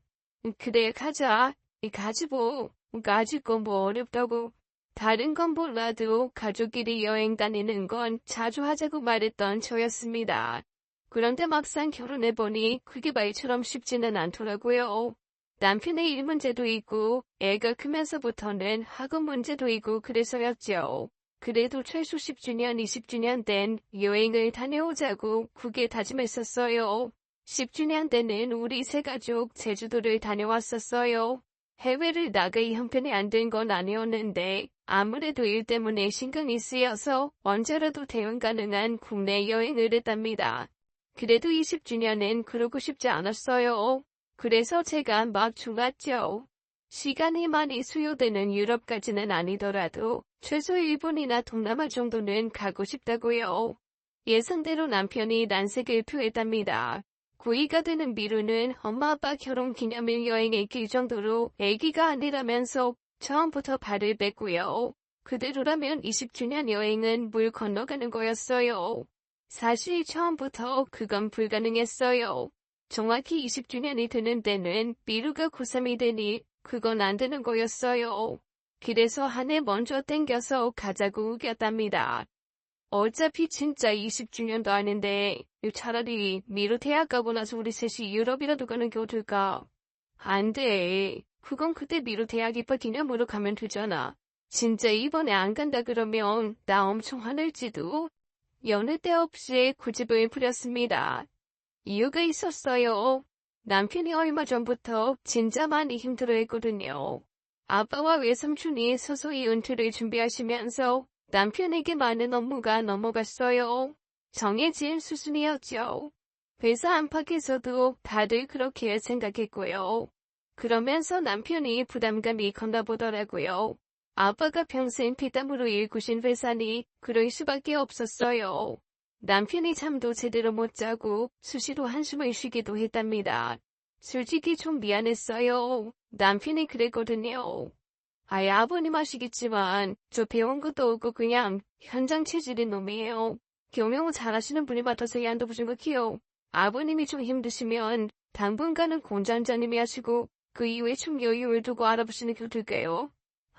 [SPEAKER 1] 그래 가자. 가지 뭐. 가질 건 뭐 어렵다고. 다른 건 몰라도 가족끼리 여행 다니는 건 자주 하자고 말했던 저였습니다. 그런데 막상 결혼해보니 그게 말처럼 쉽지는 않더라고요. 남편의 일 문제도 있고 애가 크면서부터는 학업 문제도 있고 그래서였죠. 그래도 최소 10주년, 20주년 된 여행을 다녀오자고 굳게 다짐했었어요. 10주년 때는 우리 세 가족 제주도를 다녀왔었어요. 해외를 나가 이 형편이 안 된 건 아니었는데 아무래도 일 때문에 신경이 쓰여서 언제라도 대응 가능한 국내 여행을 했답니다. 그래도 20주년엔 그러고 싶지 않았어요. 그래서 제가 막 졸랐죠. 시간이 많이 수요되는 유럽까지는 아니더라도 최소 일본이나 동남아 정도는 가고 싶다고요. 예상대로 남편이 난색을 표했답니다. 구이가 되는 미루는 엄마 아빠 결혼 기념일 여행에 길 정도로 애기가 아니라면서 처음부터 발을 뺐고요. 그대로라면 20주년 여행은 물 건너가는 거였어요. 사실 처음부터 그건 불가능했어요. 정확히 20주년이 되는 때는 미루가 고3이 되니 그건 안 되는 거였어요. 그래서 한 해 먼저 땡겨서 가자고 우겼답니다. 어차피 진짜 20주년도 아닌데 차라리 미루 대학 가고 나서 우리 셋이 유럽이라도 가는 게 어떨까? 안 돼. 그건 그때 미루 대학 입학 기념으로 가면 되잖아. 진짜 이번에 안 간다 그러면 나 엄청 화낼지도. 여느 때 없이 고집을 부렸습니다. 이유가 있었어요. 남편이 얼마 전부터 진짜 많이 힘들어했거든요. 아빠와 외삼촌이 서서히 은퇴를 준비하시면서 남편에게 많은 업무가 넘어갔어요. 정해진 수순이었죠. 회사 안팎에서도 다들 그렇게 생각했고요. 그러면서 남편이 부담감이 컸나 보더라고요. 아빠가 평생 피땀으로 일구신 회사니 그럴 수밖에 없었어요. 남편이 잠도 제대로 못 자고 수시로 한숨을 쉬기도 했답니다. 솔직히 좀 미안했어요. 남편이 그랬거든요. 아예 아버님 아시겠지만 저 배운 것도 없고 그냥 현장 체질인 놈이에요. 경영 잘하시는 분이 맡아서 양도부준 거 키요. 아버님이 좀 힘드시면 당분간은 공장장님이 하시고 그 이후에 좀 여유를 두고 알아보시는 게 어떨까요?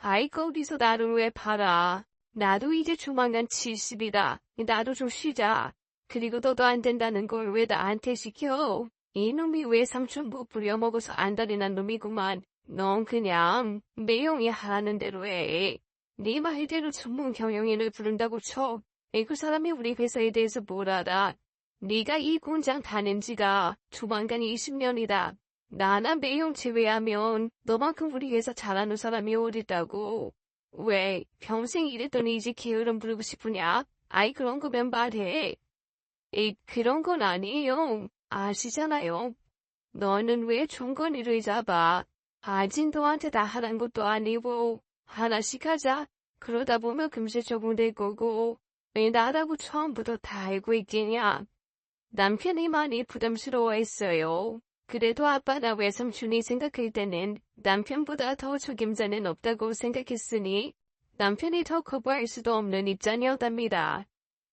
[SPEAKER 1] 아이고 어디서 나를 왜 팔아. 나도 이제 조만간 70이다. 나도 좀 쉬자. 그리고 너도 안 된다는 걸 왜 나한테 시켜? 이놈이 왜 삼촌 뭐 부려먹어서 안달이 난 놈이구만. 넌 그냥 매형이 하라는 대로 해. 네 말대로 전문 경영인을 부른다고 쳐. 그 사람이 우리 회사에 대해서 뭘 알아. 네가 이 공장 다닌 지가 조만간 20년이다. 나나 매형 제외하면 너만큼 우리 회사 잘하는 사람이 어딨다고. 왜 평생 일했더니 이제 게으름 부르고 싶으냐? 아이 그런 거면 말해. 에이 그런 건 아니에요. 아시잖아요. 너는 왜 종건이를 잡아? 아진 너한테 다 하란 것도 아니고 하나씩 하자. 그러다 보면 금세 적응될 거고 왜 나라고 처음부터 다 알고 있겠냐. 남편이 많이 부담스러워했어요. 그래도 아빠나 외삼촌이 생각할 때는 남편보다 더 책임자는 없다고 생각했으니 남편이 더 거부할 수도 없는 입장이었답니다.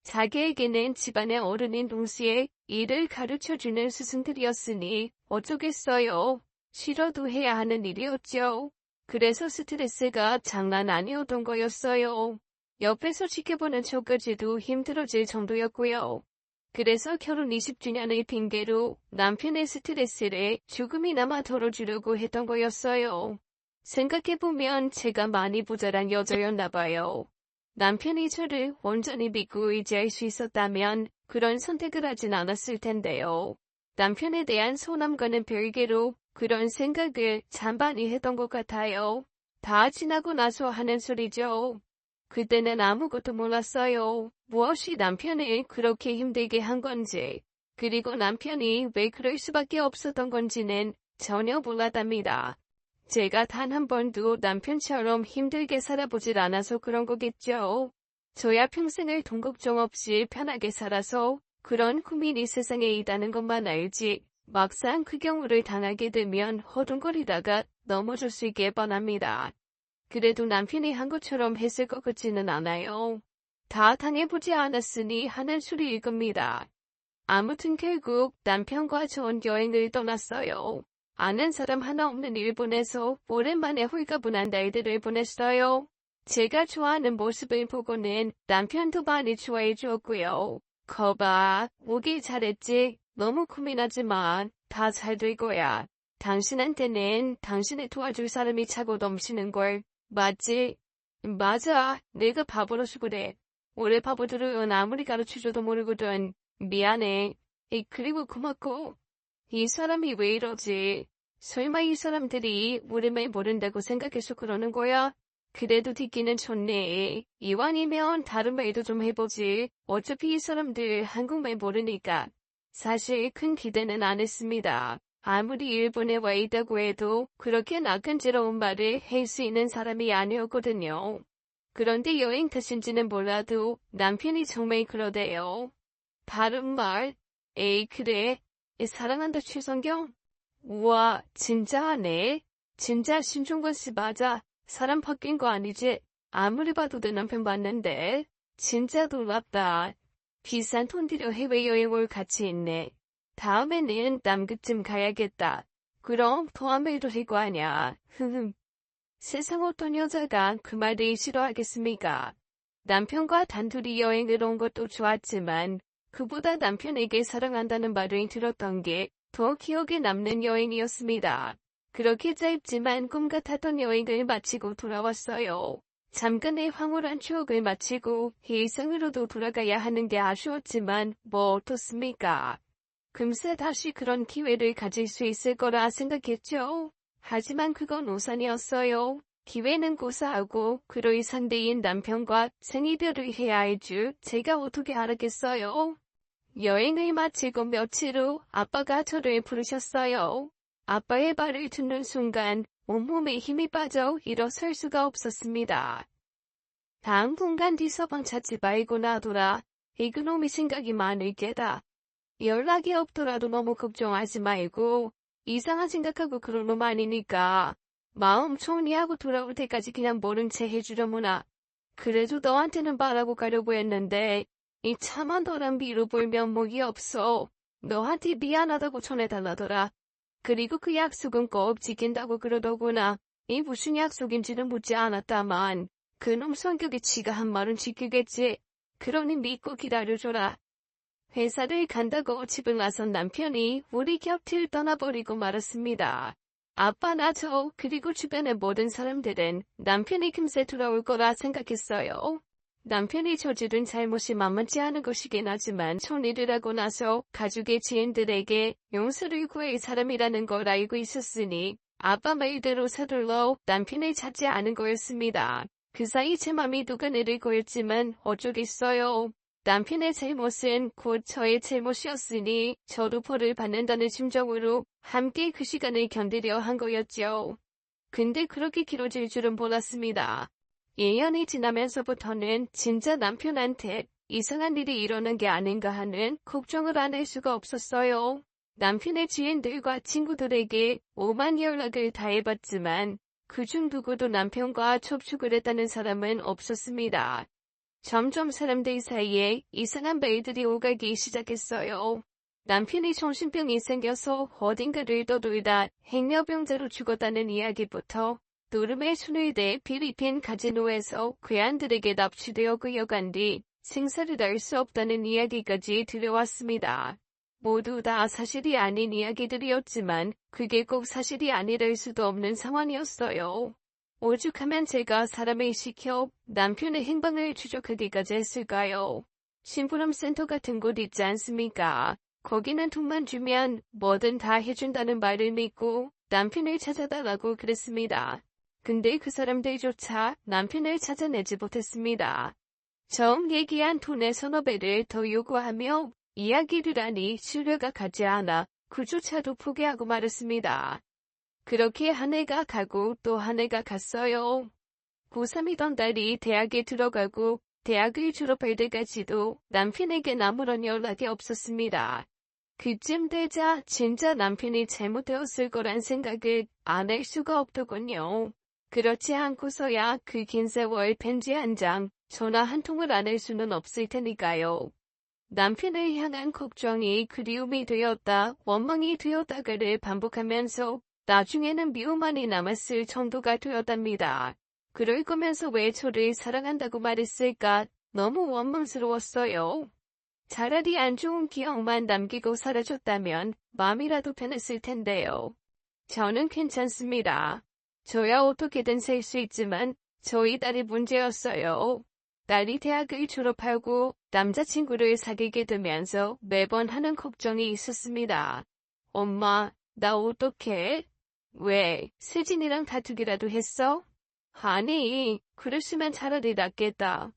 [SPEAKER 1] 자기에게는 집안의 어른인 동시에 일을 가르쳐주는 스승들이었으니 어쩌겠어요. 싫어도 해야 하는 일이었죠. 그래서 스트레스가 장난 아니었던 거였어요. 옆에서 지켜보는 척까지도 힘들어질 정도였고요. 그래서 결혼 20주년의 핑계로 남편의 스트레스를 조금이나마 덜어주려고 했던 거였어요. 생각해보면 제가 많이 부자란 여자였나봐요. 남편이 저를 온전히 믿고 의지할 수 있었다면 그런 선택을 하진 않았을 텐데요. 남편에 대한 소남과는 별개로 그런 생각을 잔반히 했던 것 같아요. 다 지나고 나서 하는 소리죠. 그때는 아무것도 몰랐어요. 무엇이 남편을 그렇게 힘들게 한 건지, 그리고 남편이 왜 그럴 수밖에 없었던 건지는 전혀 몰랐답니다. 제가 단 한 번도 남편처럼 힘들게 살아보질 않아서 그런 거겠죠. 저야 평생을 돈 걱정 없이 편하게 살아서 그런 고민이 세상에 있다는 것만 알지, 막상 그 경우를 당하게 되면 허둥거리다가 넘어질 수 있게 뻔합니다. 그래도 남편이 한 것처럼 했을 것 같지는 않아요. 다 당해보지 않았으니 하는 소리일 겁니다. 아무튼 결국 남편과 좋은 여행을 떠났어요. 아는 사람 하나 없는 일본에서 오랜만에 홀가분한 날들을 보냈어요. 제가 좋아하는 모습을 보고는 남편도 많이 좋아해 주었고요. 거봐, 오길 잘했지. 너무 고민하지 마. 다 잘 될 거야. 당신한테는 당신을 도와줄 사람이 차고 넘치는 걸. 맞지? 맞아. 내가 바보라서 그래. 올해 바보들은 아무리 가르쳐줘도 모르거든. 미안해. 그리고 고맙고. 이 사람이 왜 이러지? 설마 이 사람들이 우리말 모른다고 생각해서 그러는 거야? 그래도 듣기는 좋네. 이왕이면 다른 말도 좀 해보지. 어차피 이 사람들 한국말 모르니까. 사실 큰 기대는 안 했습니다. 아무리 일본에 와 있다고 해도 그렇게 낯간지러운 말을 할 수 있는 사람이 아니었거든요. 그런데 여행 탓인지는 몰라도 남편이 정말 그러대요. 다른 말? 에이 그래. 사랑한다 최성경? 우와 진짜 하네. 진짜 신종건 씨 맞아. 사람 바뀐 거 아니지? 아무리 봐도 내 남편 맞는데. 진짜 놀랍다. 비싼 돈 들여 해외여행을 같이 있네. 다음에는 남극쯤 가야겠다. 그럼 도함을 돌릴 거 아냐. 세상 어떤 여자가 그 말을 싫어하겠습니까? 남편과 단둘이 여행을 온 것도 좋았지만 그보다 남편에게 사랑한다는 말을 들었던 게 더 기억에 남는 여행이었습니다. 그렇게 짧지만 꿈 같았던 여행을 마치고 돌아왔어요. 잠깐의 황홀한 추억을 마치고 일상으로도 돌아가야 하는 게 아쉬웠지만 뭐 어떻습니까? 금세 다시 그런 기회를 가질 수 있을 거라 생각했죠. 하지만 그건 오산이었어요. 기회는 고사하고 그로의 상대인 남편과 생이별을 해야 할 줄 제가 어떻게 알았겠어요. 여행을 마치고 며칠 후 아빠가 저를 부르셨어요. 아빠의 말을 듣는 순간 온몸에 힘이 빠져 일어설 수가 없었습니다. 당분간 네 서방 찾지 말고 놔둬라. 이그놈이 생각이 많을 게다. 연락이 없더라도 너무 걱정하지 말고 이상한 생각하고 그런 놈 아니니까 마음 정리하고 돌아올 때까지 그냥 모른 채 해주려무나. 그래도 너한테는 바라고 가려고 했는데 이 참한 너랑 미뤄볼 면목이 없어. 너한테 미안하다고 전해달라더라. 그리고 그 약속은 꼭 지킨다고 그러더구나. 이 무슨 약속인지는 묻지 않았다만 그놈 성격이 지가 한 말은 지키겠지. 그러니 믿고 기다려줘라. 회사를 간다고 집을 나선 남편이 우리 곁을 떠나버리고 말았습니다. 아빠나 저 그리고 주변의 모든 사람들은 남편이 금세 돌아올 거라 생각했어요. 남편이 저지른 잘못이 만만치 않은 것이긴 하지만 손일을 하고 나서 가족의 지인들에게 용서를 구할 사람이라는 걸 알고 있었으니 아빠 말대로 서둘러 남편을 찾지 않은 거였습니다. 그 사이 제 맘이 누가내릴 거였지만 어쩌겠어요. 남편의 잘못은 곧 저의 잘못이었으니 저도 벌을 받는다는 심정으로 함께 그 시간을 견디려 한 거였죠. 근데 그렇게 길어질 줄은 몰랐습니다. 1년이 지나면서부터는 진짜 남편한테 이상한 일이 일어난 게 아닌가 하는 걱정을 안 할 수가 없었어요. 남편의 지인들과 친구들에게 오만 연락을 다 해봤지만 그중 누구도 남편과 접촉을 했다는 사람은 없었습니다. 점점 사람들 사이에 이상한 말들이 오가기 시작했어요. 남편이 정신병이 생겨서 어딘가를 떠돌다 행여병자로 죽었다는 이야기부터 노름의 손을 대 필리핀 카지노에서 괴한들에게 납치되어 끌려간 뒤 생사를 알 수 없다는 이야기까지 들려왔습니다. 모두 다 사실이 아닌 이야기들이었지만 그게 꼭 사실이 아니랄 수도 없는 상황이었어요. 오죽하면 제가 사람을 시켜 남편의 행방을 추적하기까지 했을까요? 심부름센터 같은 곳 있지 않습니까? 거기는 돈만 주면 뭐든 다 해준다는 말을 믿고 남편을 찾아달라고 그랬습니다. 근데 그 사람들조차 남편을 찾아내지 못했습니다. 처음 얘기한 돈의 서너 배를 더 요구하며 이야기를 하니 신뢰가 가지 않아 그조차도 포기하고 말았습니다. 그렇게 한 해가 가고 또 한 해가 갔어요. 고3이던 딸이 대학에 들어가고 대학을 졸업할 때까지도 남편에겐 아무런 연락이 없었습니다. 그쯤 되자 진짜 남편이 잘못되었을 거란 생각을 안 할 수가 없더군요. 그렇지 않고서야 그 긴 세월 편지 한 장, 전화 한 통을 안 할 수는 없을 테니까요. 남편을 향한 걱정이 그리움이 되었다, 원망이 되었다가를 반복하면서 나중에는 미움만이 남았을 정도가 되었답니다. 그럴 거면서 왜 저를 사랑한다고 말했을까? 너무 원망스러웠어요. 차라리 안 좋은 기억만 남기고 사라졌다면 마음이라도 편했을 텐데요. 저는 괜찮습니다. 저야 어떻게든 살 수 있지만 저희 딸이 문제였어요. 딸이 대학을 졸업하고 남자친구를 사귀게 되면서 매번 하는 걱정이 있었습니다. 엄마, 나 어떡해? 왜, 세진이랑 다투기라도 했어? 아니, 그랬으면 차라리 낫겠다.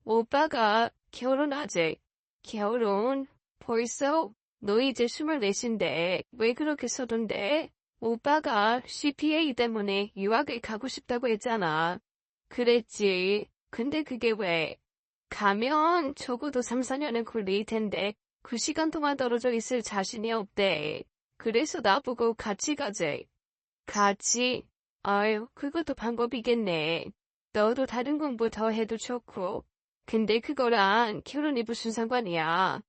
[SPEAKER 1] 오빠가 결혼하재. 결혼? 벌써? 너 이제 24인데 왜 그렇게 서둔데? 오빠가 CPA 때문에 유학을 가고 싶다고 했잖아. 그랬지. 근데 그게 왜? 가면 적어도 3, 4년은 걸릴 텐데 그 시간 동안 떨어져 있을 자신이 없대. 그래서 나보고 같이 가재. 같이? 아유, 그것도 방법이겠네. 너도 다른 공부 더 해도 좋고. 근데 그거랑 결혼이 무슨 상관이야.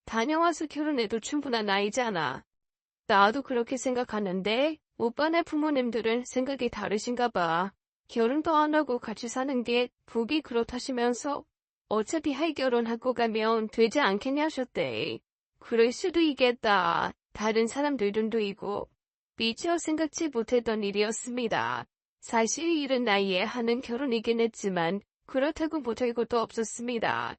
[SPEAKER 1] 다녀와서 결혼해도 충분한 나이잖아. 나도 그렇게 생각하는데 오빠네 부모님들은 생각이 다르신가 봐. 결혼도 안 하고 같이 사는 게 보기 그렇다시면서 어차피 할결혼하고 가면 되지 않겠냐셨대. 그럴 수도 있겠다. 다른 사람들 눈도 있고. 미처 생각지 못했던 일이었습니다. 사실 이른 나이에 하는 결혼이긴 했지만 그렇다고 못할 것도 없었습니다.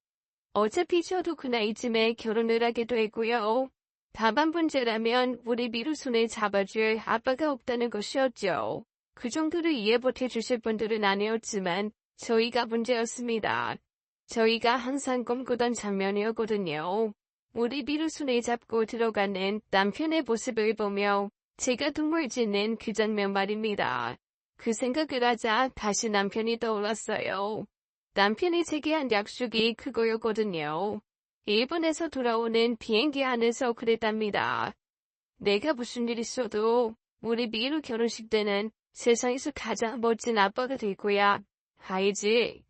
[SPEAKER 1] 어차피 저도 그 나이쯤에 결혼을 하게 되고요. 다만 문제라면 우리 미루 손을 잡아줄 아빠가 없다는 것이었죠. 그 정도로 이해 못해주실 분들은 아니었지만 저희가 문제였습니다. 저희가 항상 꿈꾸던 장면이었거든요. 우리 미루 손을 잡고 들어가는 남편의 모습을 보며 제가 눈물 짓는 그 장면 말입니다. 그 생각을 하자 다시 남편이 떠올랐어요. 남편이 제게 한 약속이 그거였거든요. 일본에서 돌아오는 비행기 안에서 그랬답니다. 내가 무슨 일 있어도 우리 미루 결혼식 때는 세상에서 가장 멋진 아빠가 될 거야. 알지?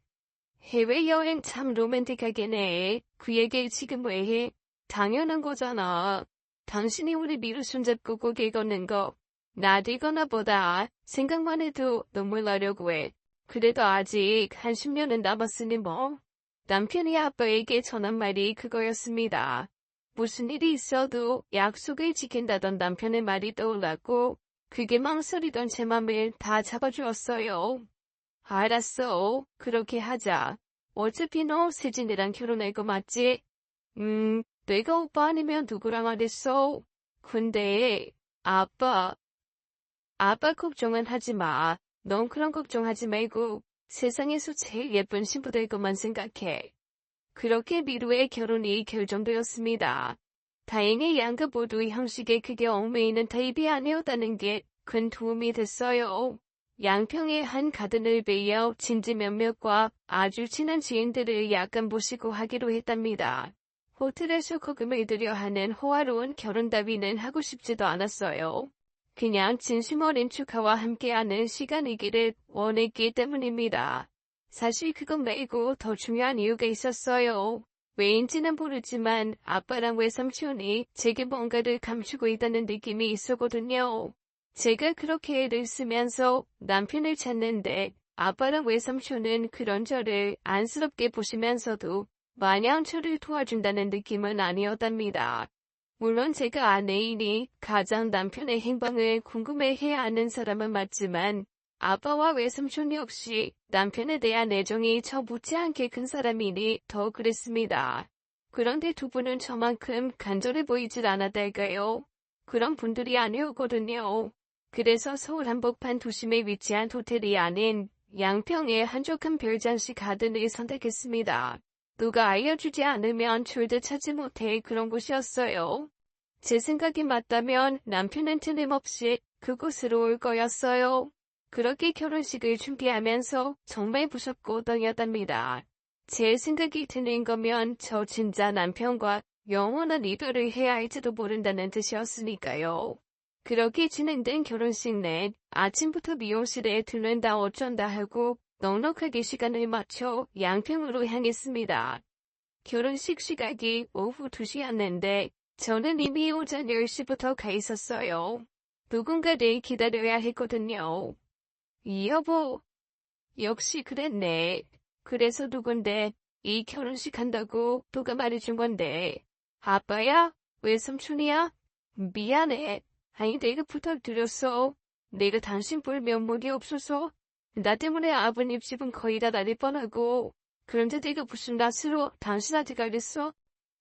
[SPEAKER 1] 해외여행 참 로맨틱하긴 해. 그 얘기 지금 왜 해? 당연한 거잖아. 당신이 우리 미루 손잡고 고개 걷는 거 나디거나 보다 생각만 해도 눈물 나려고 해. 그래도 아직 한 10년은 남았으니 뭐. 남편이 아빠에게 전한 말이 그거였습니다. 무슨 일이 있어도 약속을 지킨다던 남편의 말이 떠올랐고 그게 망설이던 제 맘을 다 잡아주었어요. 알았어. 그렇게 하자. 어차피 너 세진이랑 결혼할 거 맞지? 내가 오빠 아니면 누구랑 하랬어? 근데 아빠 걱정은 하지 마. 넌 그런 걱정하지 말고 세상에서 제일 예쁜 신부 될 것만 생각해. 그렇게 미루의 결혼이 결정되었습니다. 다행히 양가 모두 형식에 크게 얽매이는 타입이 아니었다는 게 큰 도움이 됐어요. 양평의 한 가든을 빌려 친지 몇몇과 아주 친한 지인들을 약간 모시고 하기로 했답니다. 호텔에서 거금을 들여 하는 호화로운 결혼 따위는 하고 싶지도 않았어요. 그냥 진심 어린 축하와 함께하는 시간이기를 원했기 때문입니다. 사실 그건 말고 더 중요한 이유가 있었어요. 왜인지는 모르지만 아빠랑 외삼촌이 제게 뭔가를 감추고 있다는 느낌이 있었거든요. 제가 그렇게 애를 쓰면서 남편을 찾는데 아빠랑 외삼촌은 그런 저를 안쓰럽게 보시면서도 마냥 저를 도와준다는 느낌은 아니었답니다. 물론 제가 아내이니 가장 남편의 행방을 궁금해해야 하는 사람은 맞지만 아빠와 외삼촌 역시 남편에 대한 애정이 저 못지않게 큰 사람이니 더 그랬습니다. 그런데 두 분은 저만큼 간절해 보이질 않았달까요? 그런 분들이 아니었거든요. 그래서 서울 한복판 도심에 위치한 호텔이 아닌 양평의 한적한 별장식 가든을 선택했습니다. 누가 알려주지 않으면 절대 찾지 못해 그런 곳이었어요. 제 생각이 맞다면 남편은 틀림없이 그곳으로 올 거였어요. 그렇게 결혼식을 준비하면서 정말 무섭고 떨렸답니다. 제 생각이 틀린 거면 저 진짜 남편과 영원한 이별을 해야 할지도 모른다는 뜻이었으니까요. 그렇게 진행된 결혼식 날 아침부터 미용실에 들른다 어쩐다 하고 넉넉하게 시간을 맞춰 양평으로 향했습니다. 결혼식 시각이 오후 2시였는데 저는 이미 오전 10시부터 가 있었어요. 누군가를 기다려야 했거든요. 여보, 역시 그랬네. 그래서 누군데 이 결혼식 한다고 누가 말해준 건데. 아빠야? 외삼촌이야? 미안해. 아니 내가 부탁드렸어. 내가 당신 볼 면목이 없어서 나 때문에 아버님 집은 거의 다 날릴 뻔하고 그런데 내가 무슨 낯으로 당신한테 가겠어?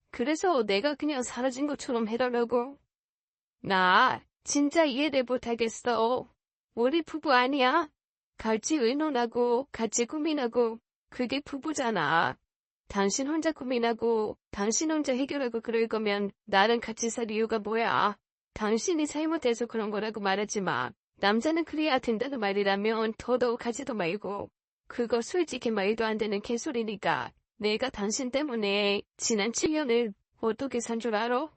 [SPEAKER 1] 그래서 내가 그냥 사라진 것처럼 해달라고. 나 진짜 이해를 못하겠어. 우리 부부 아니야? 같이 의논하고 같이 고민하고 그게 부부잖아. 당신 혼자 고민하고 당신 혼자 해결하고 그럴 거면 나랑 같이 살 이유가 뭐야? 당신이 잘못해서 그런 거라고 말하지 마. 남자는 그래야 된다는 말이라면 더더욱 하지도 말고. 그거 솔직히 말도 안 되는 개소리니까. 내가 당신 때문에 지난 7년을 어떻게 산 줄 알아?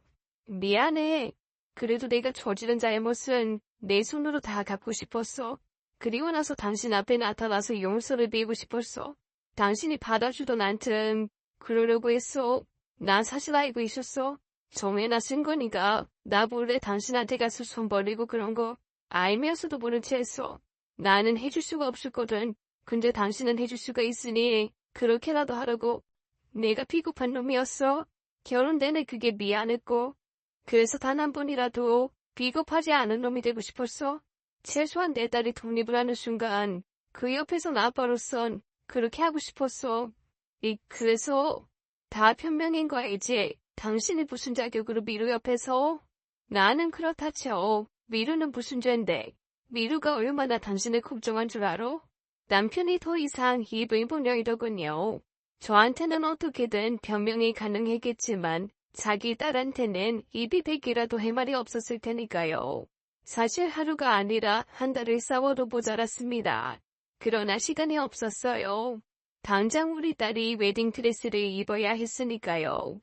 [SPEAKER 1] 미안해. 그래도 내가 저지른 잘못은 내 손으로 다 갚고 싶었어. 그리고 나서 당신 앞에 나타나서 용서를 빌고 싶었어. 당신이 받아주던 않든 그러려고 했어. 난 사실 알고 있었어. 정해나 쓴 거니까 나 몰래 당신한테 가서 손 버리고 그런 거 알면서도 모른 채 했어. 나는 해줄 수가 없었거든. 근데 당신은 해줄 수가 있으니 그렇게라도 하라고. 내가 비겁한 놈이었어. 결혼 내내 그게 미안했고 그래서 단 한 번이라도 비겁하지 않은 놈이 되고 싶었어. 최소한 내 딸이 독립을 하는 순간 그 옆에서 아빠로선 그렇게 하고 싶었어. 그래서 다 변명인 거 알지? 당신이 무슨 자격으로 미루 옆에서? 나는 그렇다 쳐. 미루는 무슨 죄인데? 미루가 얼마나 당신을 걱정한 줄 알아? 남편이 더 이상 입을 못 열더군요. 저한테는 어떻게든 변명이 가능했겠지만 자기 딸한테는 입이 100이라도 할 말이 없었을 테니까요. 사실 하루가 아니라 한 달을 싸워도 모자랐습니다. 그러나 시간이 없었어요. 당장 우리 딸이 웨딩드레스를 입어야 했으니까요.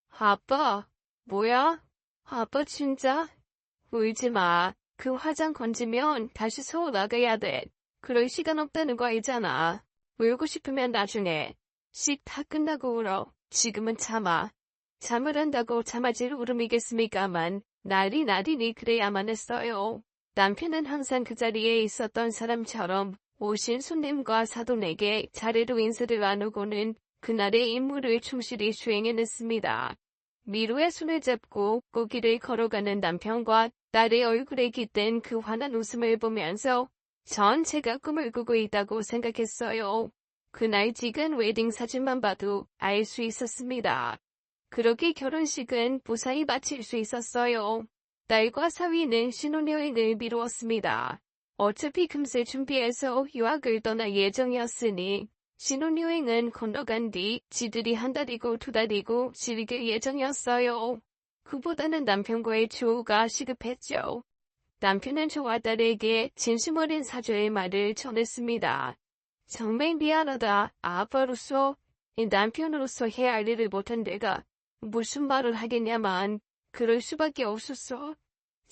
[SPEAKER 1] 아빠, 뭐야? 아빠 진짜? 울지 마. 그 화장 건지면 다시 서울 나가야 돼. 그럴 시간 없다는 거 알잖아. 울고 싶으면 나중에. 식 다 끝나고 울어. 지금은 참아. 잠을 한다고 참아질 울음이겠습니까만 날이 그래야만 했어요. 남편은 항상 그 자리에 있었던 사람처럼 오신 손님과 사돈에게 자리로 인사를 나누고는 그날의 임무를 충실히 수행해냈습니다. 미루의 손을 잡고 꽃길을 걸어가는 남편과 딸의 얼굴에 깃든 그 환한 웃음을 보면서 전 제가 꿈을 꾸고 있다고 생각했어요. 그날 찍은 웨딩 사진만 봐도 알 수 있었습니다. 그렇게 결혼식은 무사히 마칠 수 있었어요. 딸과 사위는 신혼여행을 미루었습니다. 어차피 금세 준비해서 유학을 떠날 예정이었으니 신혼여행은 건너간 뒤 지들이 한 달이고 2달이고 즐길 예정이었어요. 그보다는 남편과의 추후가 시급했죠. 남편은 저와 딸에게 진심 어린 사죄의 말을 전했습니다. 정말 미안하다. 아빠로서, 남편으로서 해야 할 일을 못한 내가 무슨 말을 하겠냐만 그럴 수밖에 없었어.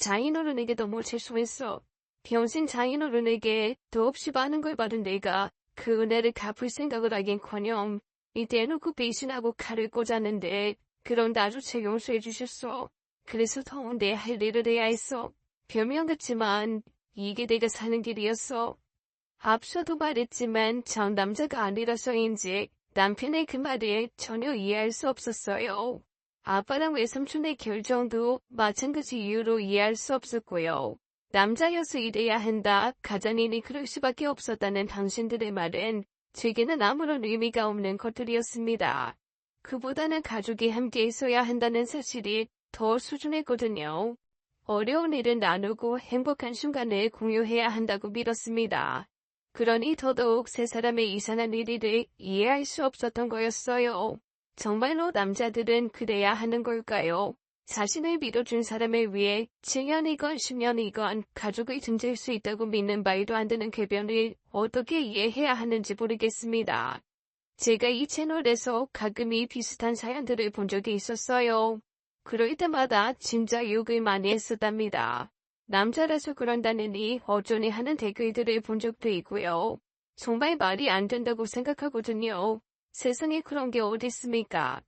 [SPEAKER 1] 장인어른에게 너무 죄송했어. 평생 장인어른에게 더없이 많은 걸 받은 내가 그 은혜를 갚을 생각을 하긴커녕 이 대놓고 배신하고 칼을 꽂았는데 그런 나조차 용서해 주셨어. 그래서 더운데 할 일을 해야 했어. 변명 같지만 이게 내가 사는 길이었어. 앞서도 말했지만 전 남자가 아니라서인지 남편의 그 말을 전혀 이해할 수 없었어요. 아빠랑 외삼촌의 결정도 마찬가지 이유로 이해할 수 없었고요. 남자여서 이래야 한다, 가장이니 그럴 수밖에 없었다는 당신들의 말은 제게는 아무런 의미가 없는 것들이었습니다. 그보다는 가족이 함께 있어야 한다는 사실이 더 소중했거든요. 어려운 일을 나누고 행복한 순간을 공유해야 한다고 믿었습니다. 그러니 더더욱 세 사람의 이상한 일을 이해할 수 없었던 거였어요. 정말로 남자들은 그래야 하는 걸까요? 자신을 믿어준 사람을 위해 7년이건 10년이건 가족을 등질 수 있다고 믿는 말도 안 되는 궤변을 어떻게 이해해야 하는지 모르겠습니다. 제가 이 채널에서 가끔 이 비슷한 사연들을 본 적이 있었어요. 그럴 때마다 진짜 욕을 많이 했었답니다. 남자라서 그런다느니 어쩌니 하는 댓글들을 본 적도 있고요. 정말 말이 안 된다고 생각하거든요. 세상에 그런 게 어딨습니까?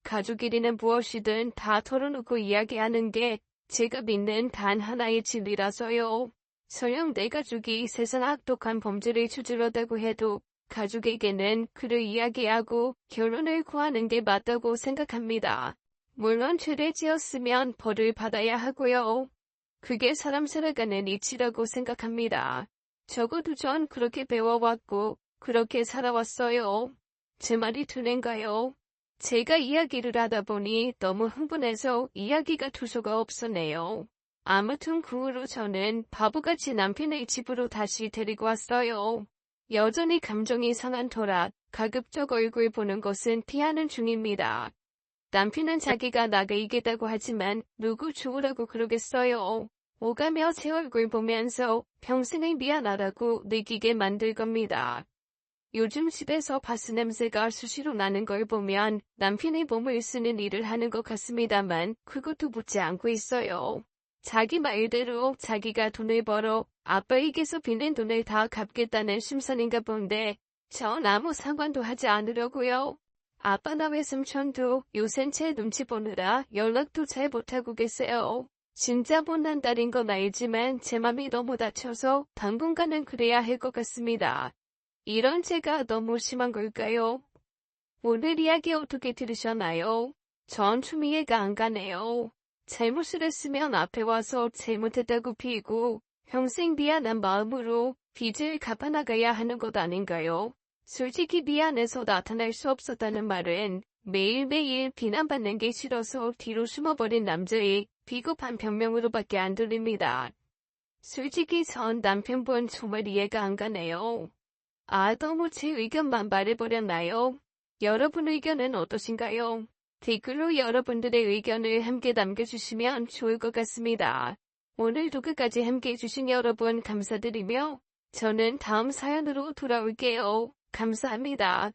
[SPEAKER 1] 가족끼리는 무엇이든 다 털어놓고 이야기하는 게 제가 믿는 단 하나의 진리라서요. 설령 내 가족이 세상 악독한 범죄를 저질렀다고 해도 가족에게는 그를 이야기하고 결론을 구하는 게 맞다고 생각합니다. 물론 죄를 지었으면 벌을 받아야 하고요. 그게 사람 살아가는 이치라고 생각합니다. 적어도 전 그렇게 배워왔고 그렇게 살아왔어요. 제 말이 틀린가요? 제가 이야기를 하다 보니 너무 흥분해서 이야기가 투소가 없었네요. 아무튼 그 후로 저는 바보같이 남편의 집으로 다시 데리고 왔어요. 여전히 감정이 상한 터라 가급적 얼굴 보는 것은 피하는 중입니다. 남편은 자기가 나가 이기다고 하지만 누구 좋으라고 그러겠어요. 오가며 제 얼굴 보면서 평생을 미안하다고 느끼게 만들 겁니다. 요즘 집에서 바스 냄새가 수시로 나는 걸 보면 남편이 몸을 쓰는 일을 하는 것 같습니다만 그것도 묻지 않고 있어요. 자기 말대로 자기가 돈을 벌어 아빠에게서 빚는 돈을 다 갚겠다는 심산인가 본데 전 아무 상관도 하지 않으려고요. 아빠나 외삼촌도 요샌 제 눈치 보느라 연락도 잘 못하고 계세요. 진짜 못난 딸인 건 알지만 제 맘이 너무 다쳐서 당분간은 그래야 할 것 같습니다. 이런 제가 너무 심한 걸까요? 오늘 이야기 어떻게 들으셨나요? 전 좀 이해가 안 가네요. 잘못을 했으면 앞에 와서 잘못했다고 비고 평생 미안한 마음으로 빚을 갚아나가야 하는 것 아닌가요? 솔직히 미안해서 나타날 수 없었다는 말은 매일매일 비난받는 게 싫어서 뒤로 숨어버린 남자의 비겁한 변명으로밖에 안 들립니다. 솔직히 전 남편분 정말 이해가 안 가네요. 너무 제 의견만 말해버렸나요? 여러분 의견은 어떠신가요? 댓글로 여러분들의 의견을 함께 남겨주시면 좋을 것 같습니다. 오늘도 끝까지 함께 해주신 여러분 감사드리며 저는 다음 사연으로 돌아올게요. 감사합니다.